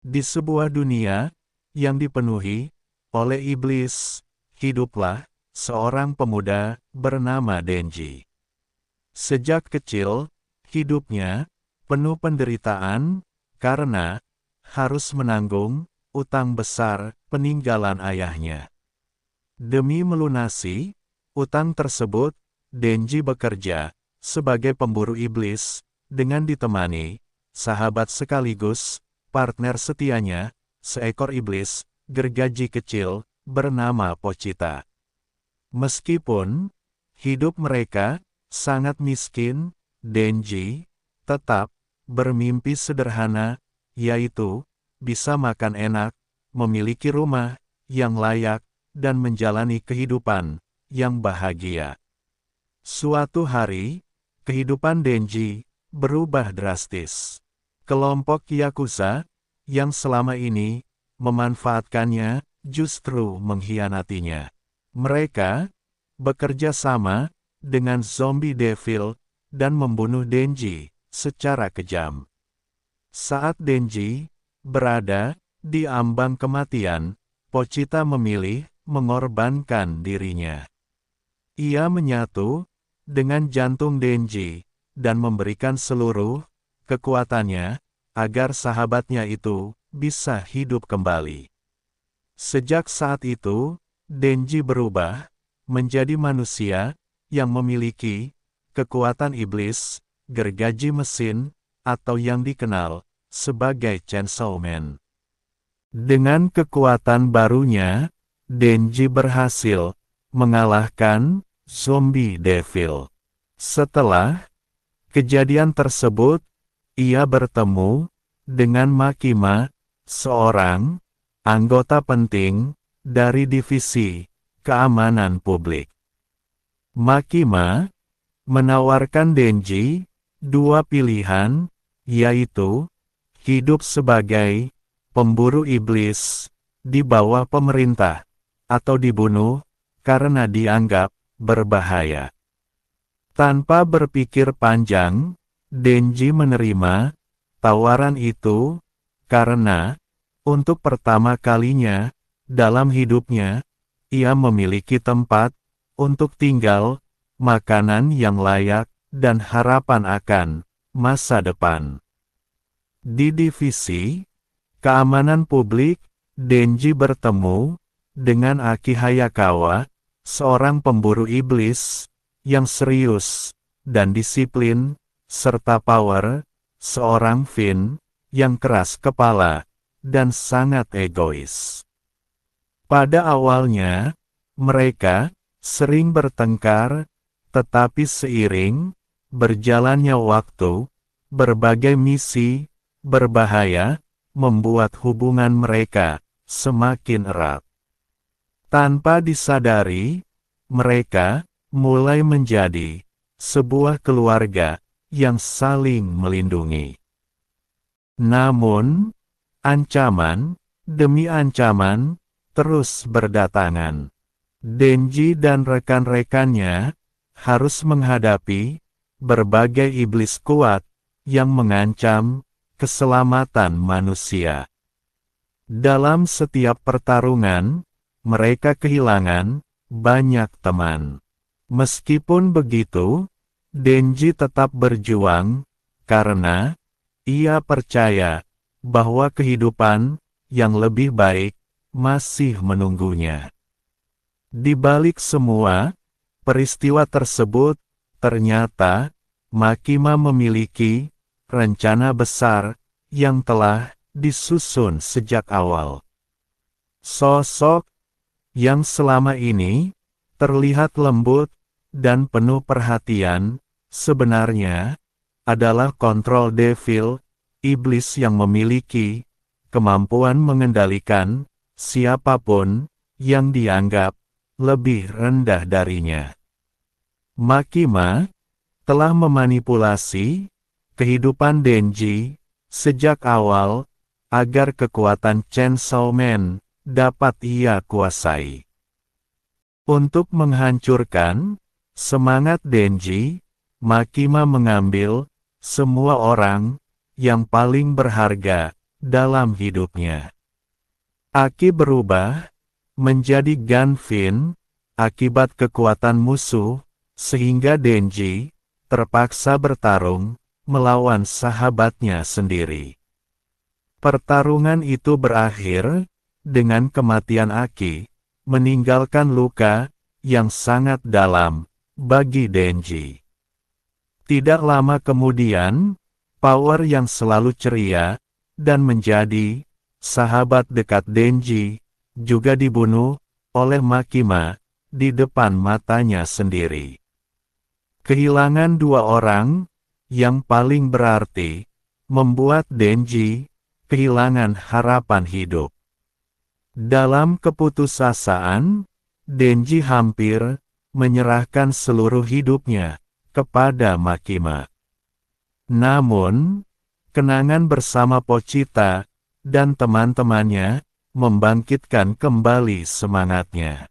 Di sebuah dunia yang dipenuhi oleh iblis, hiduplah seorang pemuda bernama Denji. Sejak kecil, hidupnya penuh penderitaan karena harus menanggung utang besar peninggalan ayahnya. Demi melunasi utang tersebut, Denji bekerja sebagai pemburu iblis dengan ditemani sahabat sekaligus partner setianya, seekor iblis gergaji kecil bernama Pochita. Meskipun hidup mereka sangat miskin, Denji tetap bermimpi sederhana, yaitu bisa makan enak, memiliki rumah yang layak, dan menjalani kehidupan yang bahagia. Suatu hari, kehidupan Denji berubah drastis. Kelompok Yakuza yang selama ini memanfaatkannya justru mengkhianatinya. Mereka bekerja sama dengan zombie devil dan membunuh Denji secara kejam. Saat Denji berada di ambang kematian, Pochita memilih mengorbankan dirinya. Ia menyatu dengan jantung Denji dan memberikan seluruh kekuatannya agar sahabatnya itu bisa hidup kembali. Sejak saat itu, Denji berubah menjadi manusia yang memiliki kekuatan iblis, gergaji mesin, atau yang dikenal sebagai Chainsaw Man. Dengan kekuatan barunya, Denji berhasil mengalahkan zombie devil. Setelah kejadian tersebut, ia bertemu dengan Makima, seorang anggota penting dari divisi keamanan publik. Makima menawarkan Denji dua pilihan, yaitu hidup sebagai pemburu iblis di bawah pemerintah atau dibunuh karena dianggap berbahaya. Tanpa berpikir panjang, Denji menerima tawaran itu karena untuk pertama kalinya dalam hidupnya, ia memiliki tempat untuk tinggal, makanan yang layak, dan harapan akan masa depan. Di divisi keamanan publik, Denji bertemu dengan Aki Hayakawa, seorang pemburu iblis yang serius dan disiplin, serta Power, seorang Finn yang keras kepala dan sangat egois. Pada awalnya, mereka sering bertengkar, tetapi seiring berjalannya waktu, berbagai misi berbahaya membuat hubungan mereka semakin erat. Tanpa disadari, mereka mulai menjadi sebuah keluarga yang saling melindungi. Namun, ancaman demi ancaman terus berdatangan. Denji dan rekan-rekannya harus menghadapi berbagai iblis kuat yang mengancam keselamatan manusia. Dalam setiap pertarungan, mereka kehilangan banyak teman. Meskipun begitu, Denji tetap berjuang karena ia percaya bahwa kehidupan yang lebih baik masih menunggunya. Di balik semua peristiwa tersebut, ternyata Makima memiliki rencana besar yang telah disusun sejak awal. Sosok yang selama ini terlihat lembut dan penuh perhatian, sebenarnya adalah kontrol devil, iblis yang memiliki kemampuan mengendalikan siapapun yang dianggap lebih rendah darinya. Makima telah memanipulasi kehidupan Denji sejak awal agar kekuatan Chainsaw Man dapat ia kuasai. Untuk menghancurkan semangat Denji, Makima mengambil semua orang yang paling berharga dalam hidupnya. Aki berubah menjadi Ganfin akibat kekuatan musuh, sehingga Denji terpaksa bertarung melawan sahabatnya sendiri. Pertarungan itu berakhir dengan kematian Aki, meninggalkan luka yang sangat dalam bagi Denji. Tidak lama kemudian, Power yang selalu ceria dan menjadi sahabat dekat Denji juga dibunuh oleh Makima di depan matanya sendiri. Kehilangan dua orang yang paling berarti membuat Denji kehilangan harapan hidup. Dalam keputusasaan, Denji hampir menyerahkan seluruh hidupnya kepada Makima. Namun, kenangan bersama Pochita dan teman-temannya membangkitkan kembali semangatnya.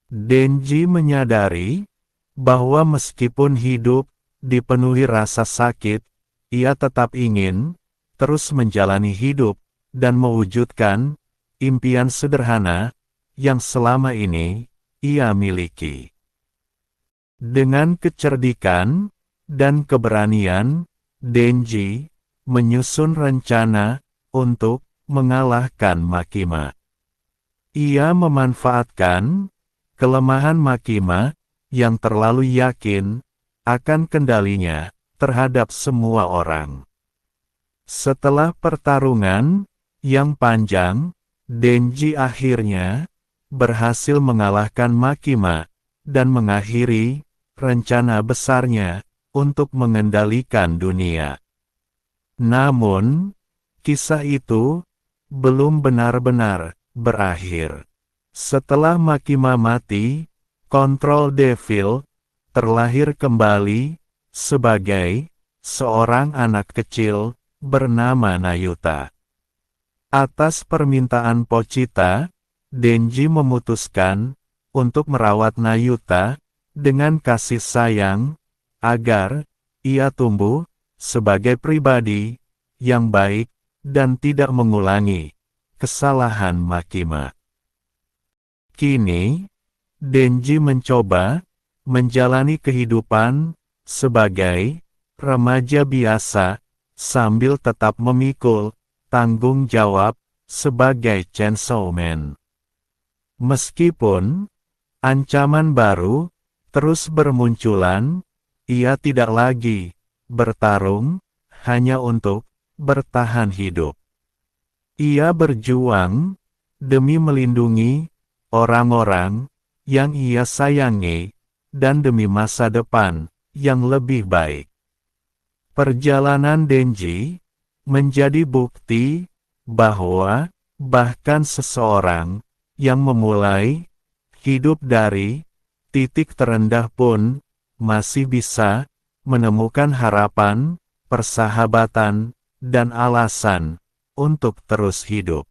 Denji menyadari bahwa meskipun hidup dipenuhi rasa sakit, ia tetap ingin terus menjalani hidup dan mewujudkan impian sederhana yang selama ini ia miliki. Dengan kecerdikan dan keberanian, Denji menyusun rencana untuk mengalahkan Makima. Ia memanfaatkan kelemahan Makima yang terlalu yakin akan kendalinya terhadap semua orang. Setelah pertarungan yang panjang, Denji akhirnya berhasil mengalahkan Makima dan mengakhiri rencana besarnya untuk mengendalikan dunia. Namun, kisah itu belum benar-benar berakhir. Setelah Makima mati, Kontrol Devil terlahir kembali sebagai seorang anak kecil bernama Nayuta. Atas permintaan Pochita, Denji memutuskan untuk merawat Nayuta dengan kasih sayang, agar ia tumbuh sebagai pribadi yang baik dan tidak mengulangi kesalahan Makima. Kini, Denji mencoba menjalani kehidupan sebagai remaja biasa sambil tetap memikul tanggung jawab sebagai Chainsaw Man. Meskipun ancaman baru terus bermunculan, ia tidak lagi bertarung hanya untuk bertahan hidup. Ia berjuang demi melindungi orang-orang yang ia sayangi dan demi masa depan yang lebih baik. Perjalanan Denji menjadi bukti bahwa bahkan seseorang yang memulai hidup dari titik terendah pun masih bisa menemukan harapan, persahabatan, dan alasan untuk terus hidup.